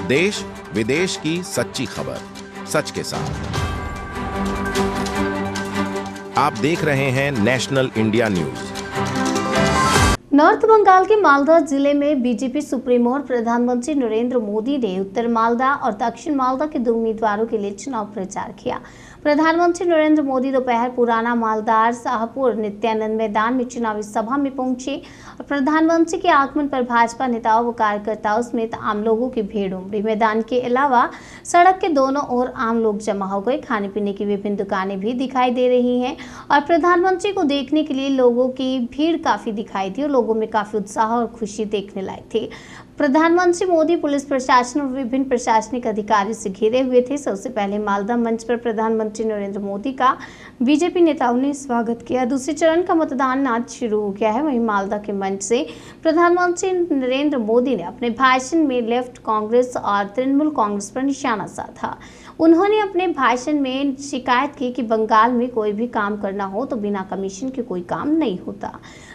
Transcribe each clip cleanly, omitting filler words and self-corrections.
देश विदेश की सच्ची खबर सच के साथ। आप देख रहे हैं national India news. North Bengal के मालदा जिले में बीजेपी सुप्रीमो और प्रधानमंत्री नरेंद्र मोदी ने उत्तर मालदा और दक्षिण मालदा के 2 उम्मीदवारों के लिए चुनाव प्रचार किया। प्रधानमंत्री नरेंद्र मोदी दोपहर पुराना मालदार शाहपुर नित्यानंद मैदान में चुनावी सभा में पहुंचे और प्रधानमंत्री के आगमन पर भाजपा नेताओं व कार्यकर्ताओं समेत आम लोगों की भीड़ उमड़ी। मैदान के अलावा सड़क के दोनों ओर आम लोग जमा हो गए। खाने पीने की विभिन्न दुकानें भी दिखाई दे रही हैं और प्रधानमंत्री को देखने के लिए लोगों की भीड़ काफी दिखाई दी और लोगों में काफी उत्साह और खुशी देखने लायक थी। प्रधानमंत्री मोदी पुलिस प्रशासन और विभिन्न प्रशासनिक अधिकारियों से घिरे हुए थे। सबसे पहले मालदा मंच पर प्रधानमंत्री नरेंद्र मोदी का बीजेपी नेताओं ने स्वागत किया। दूसरे चरण का मतदान आज शुरू हो गया है। वहीं मालदा के मंच से प्रधानमंत्री नरेंद्र मोदी ने अपने भाषण में लेफ्ट कांग्रेस और तृणमूल कांग्रेस पर निशाना साधा। उन्होंने अपने भाषण में शिकायत की कि बंगाल में कोई भी काम करना हो तो बिना कमीशन के कोई काम नहीं होता।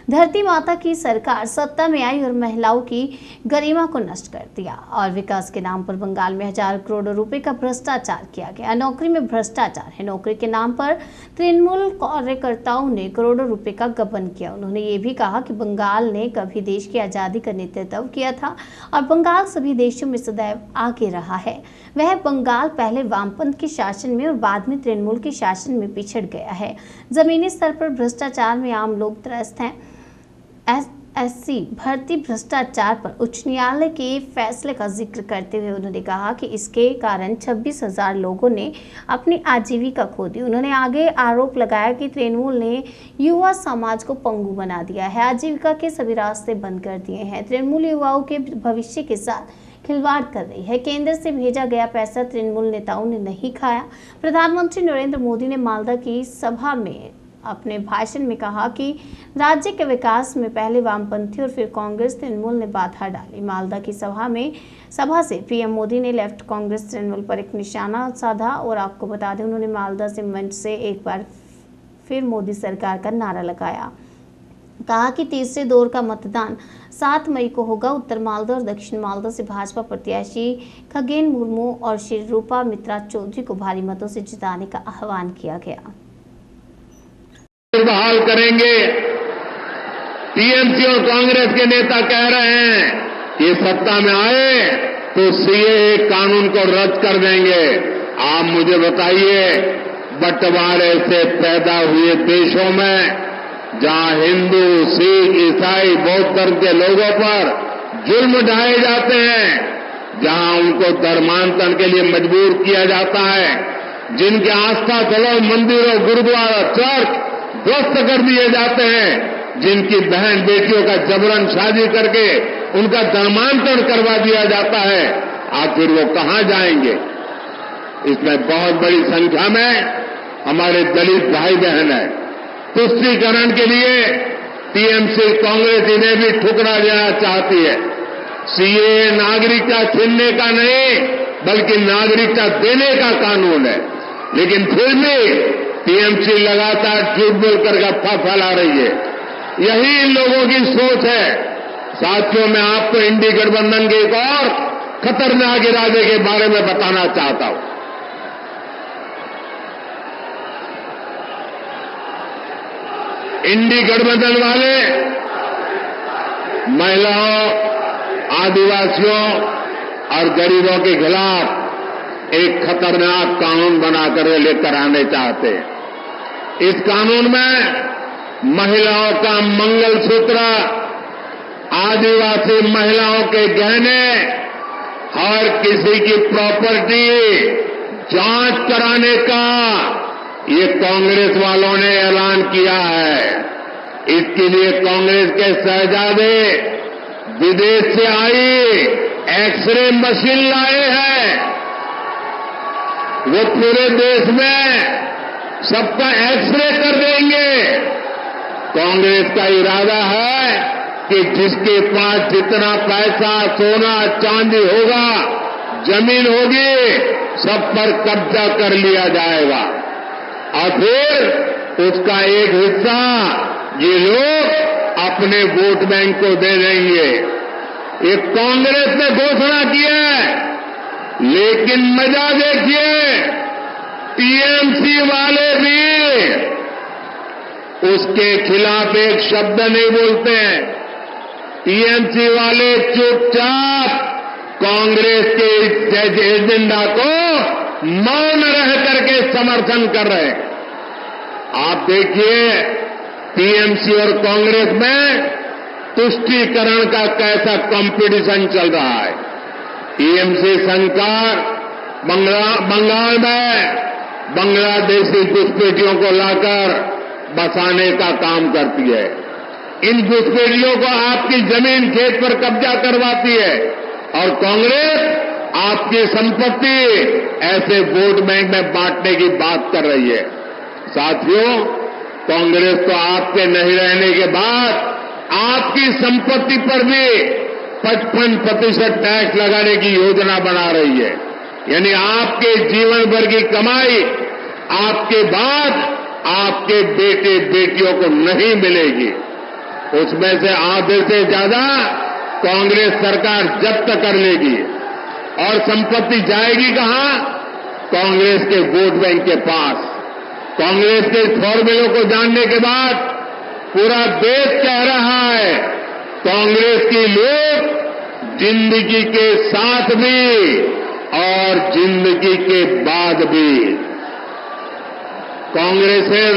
धरती माता की सरकार सत्ता में आई और महिलाओं की गरिमा को नष्ट कर दिया और विकास के नाम पर बंगाल में हजारों करोड़ रुपए का भ्रष्टाचार किया गया। नौकरी में भ्रष्टाचार है। नौकरी के नाम पर तृणमूल कार्यकर्ताओं ने करोड़ों रुपए का गबन किया। उन्होंने ये भी कहा कि बंगाल ने कभी देश की आजादी का नेतृत्व किया था और बंगाल सभी देशों में सदैव आगे रहा है। वह बंगाल पहले वामपंथ के शासन में और बाद में तृणमूल के शासन में पिछड़ गया है। जमीनी स्तर पर भ्रष्टाचार में आम लोग त्रस्त हैं। एससी भर्ती भ्रष्टाचार पर उच्च न्यायालय के फैसले का जिक्र करते हुए उन्होंने कहा कि इसके कारण 26,000 लोगों ने अपनी आजीविका खो दी। उन्होंने आगे आरोप लगाया कि तृणमूल ने युवा समाज को पंगु बना दिया है, आजीविका के सभी रास्ते बंद कर दिए हैं। तृणमूल युवाओं के भविष्य के साथ खिलवाड़ कर रही है। केंद्र से भेजा गया पैसा तृणमूल नेताओं ने नहीं खाया। प्रधानमंत्री नरेंद्र मोदी ने मालदा की सभा में अपने भाषण में कहा कि राज्य के विकास में पहले वामपंथी और फिर कांग्रेस तृणमूल ने बाधा डाली। मालदा की सभा से पीएम मोदी ने लेफ्ट कांग्रेस तृणमूल पर एक निशाना साधा और आपको बता दें उन्होंने मालदा से मंच से एक बार फिर मोदी सरकार का नारा लगाया। कहा कि तीसरे दौर का मतदान 7 मई को होगा। उत्तर मालदा और दक्षिण मालदा से भाजपा प्रत्याशी खगेन मुर्मू और श्री रूपा मित्रा चौधरी को भारी मतों से जिताने का आह्वान किया गया। बहाल करेंगे। टीएमसी और कांग्रेस के नेता कह रहे हैं कि सत्ता में आए तो सीएए कानून को रद्द कर देंगे। आप मुझे बताइए, बंटवारे से पैदा हुए देशों में जहां हिंदू, सिख, ईसाई, बौद्ध धर्म के लोगों पर जुल्म ढाए जाते हैं, जहां उनको धर्मांतरण के लिए मजबूर किया जाता है, जिनके आस्था स्थलों, मंदिरों, गुरुद्वारा, चर्च ध्वस्त कर दिए जाते हैं, जिनकी बहन बेटियों का जबरन शादी करके उनका धर्मांतरण करवा दिया जाता है, आखिर वो कहां जाएंगे? इसमें बहुत बड़ी संख्या में हमारे दलित भाई बहन है। तुष्टीकरण के लिए टीएमसी कांग्रेस इन्हें भी ठुकरा देना चाहती है। सीएए नागरिकता छीनने का नहीं बल्कि नागरिकता देने का कानून है, लेकिन फिर भी टीएमसी लगातार झूठ बोलकर गप्पा फैला रही है। यही इन लोगों की सोच है। साथियों, मैं आपको इंडी गठबंधन के एक और खतरनाक इरादे के बारे में बताना चाहता हूं। इंडी गठबंधन वाले महिलाओं, आदिवासियों और गरीबों के खिलाफ एक खतरनाक कानून बनाकर लेकर आने चाहते हैं। इस कानून में महिलाओं का मंगलसूत्र, आदिवासी महिलाओं के गहने और किसी की प्रॉपर्टी जांच कराने का ये कांग्रेस वालों ने ऐलान किया है। इसके लिए कांग्रेस के शहजादे विदेश से आई एक्सरे मशीन लाए हैं। वो पूरे देश में सबका एक्सरे कर देंगे। कांग्रेस का इरादा है कि जिसके पास जितना पैसा, सोना, चांदी होगा, जमीन होगी, सब पर कब्जा कर लिया जाएगा और फिर उसका एक हिस्सा ये लोग अपने वोट बैंक को दे देंगे। ये कांग्रेस ने घोषणा की है लेकिन मजा देखिए, टीएमसी वाले भी उसके खिलाफ एक शब्द नहीं बोलते हैं। टीएमसी वाले चुपचाप कांग्रेस के इस एजेंडा को मौन रह करके समर्थन कर रहे हैं। आप देखिए टीएमसी और कांग्रेस में तुष्टीकरण का कैसा कंपटीशन चल रहा है। टीएमसी सरकार बंगाल में बांग्लादेशी घुसपैठियों को लाकर बसाने का काम करती है। इन घुसपैठियों को आपकी जमीन खेत पर कब्जा करवाती है और कांग्रेस आपकी संपत्ति ऐसे वोट बैंक में बांटने की बात कर रही है। साथियों, कांग्रेस तो आपके नहीं रहने के बाद आपकी संपत्ति पर भी 55% टैक्स लगाने की योजना बना रही है। यानी आपके जीवन भर की कमाई आपके बाद आपके बेटे बेटियों को नहीं मिलेगी। उसमें से आधे से ज्यादा कांग्रेस सरकार जब्त कर लेगी और संपत्ति जाएगी कहां? कांग्रेस के वोट बैंक के पास। कांग्रेस के फॉर्मूलों को जानने के बाद पूरा देश कह रहा है कांग्रेस की लोग जिंदगी के साथ भी और जिंदगी के बाद भी कांग्रेसेर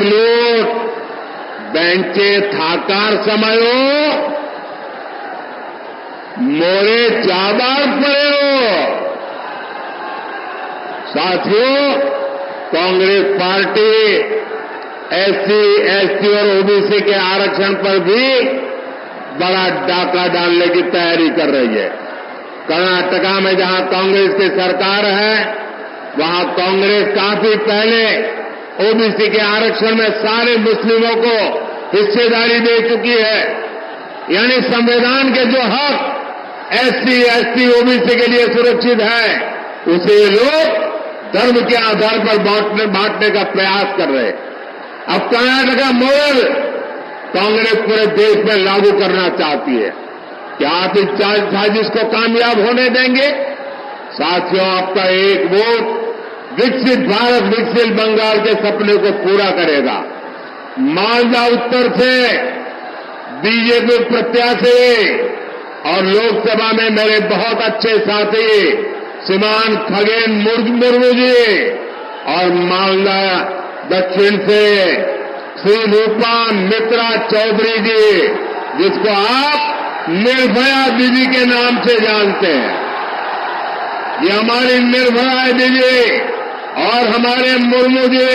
लोग बेंचे थाकार समयो मोरे जाबार पड़े हो। साथियों, कांग्रेस पार्टी एससी, एसटी और ओबीसी के आरक्षण पर भी बड़ा डाका डालने की तैयारी कर रही है। कर्नाटका में जहां कांग्रेस की सरकार है, वहां कांग्रेस काफी पहले ओबीसी के आरक्षण में सारे मुस्लिमों को हिस्सेदारी दे चुकी है। यानी संविधान के जो हक एससी, एसटी, ओबीसी के लिए सुरक्षित है, उसे लोग धर्म के आधार पर बांटने का प्रयास कर रहे हैं। अब कर्नाटका मॉडल कांग्रेस पूरे देश में लागू करना चाहती है। क्या आप इस साजिश को कामयाब होने देंगे? साथियों, आपका एक वोट विकसित भारत, विकसित बंगाल के सपने को पूरा करेगा। मालदा उत्तर से बीजेपी प्रत्याशी और लोकसभा में मेरे बहुत अच्छे साथी श्रीमान खगेन मुर्मू जी और मालदा दक्षिण से श्री रूपा मित्रा चौधरी जी, जिसको आप निर्भया दीदी के नाम से जानते हैं। ये हमारी निर्भया दीदी और हमारे मुर्मू जी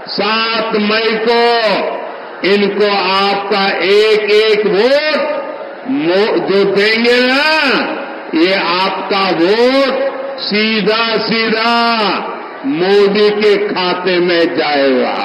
7 मई को इनको आपका एक एक वोट जो देंगे ना, ये आपका वोट सीधा सीधा मोदी के खाते में जाएगा।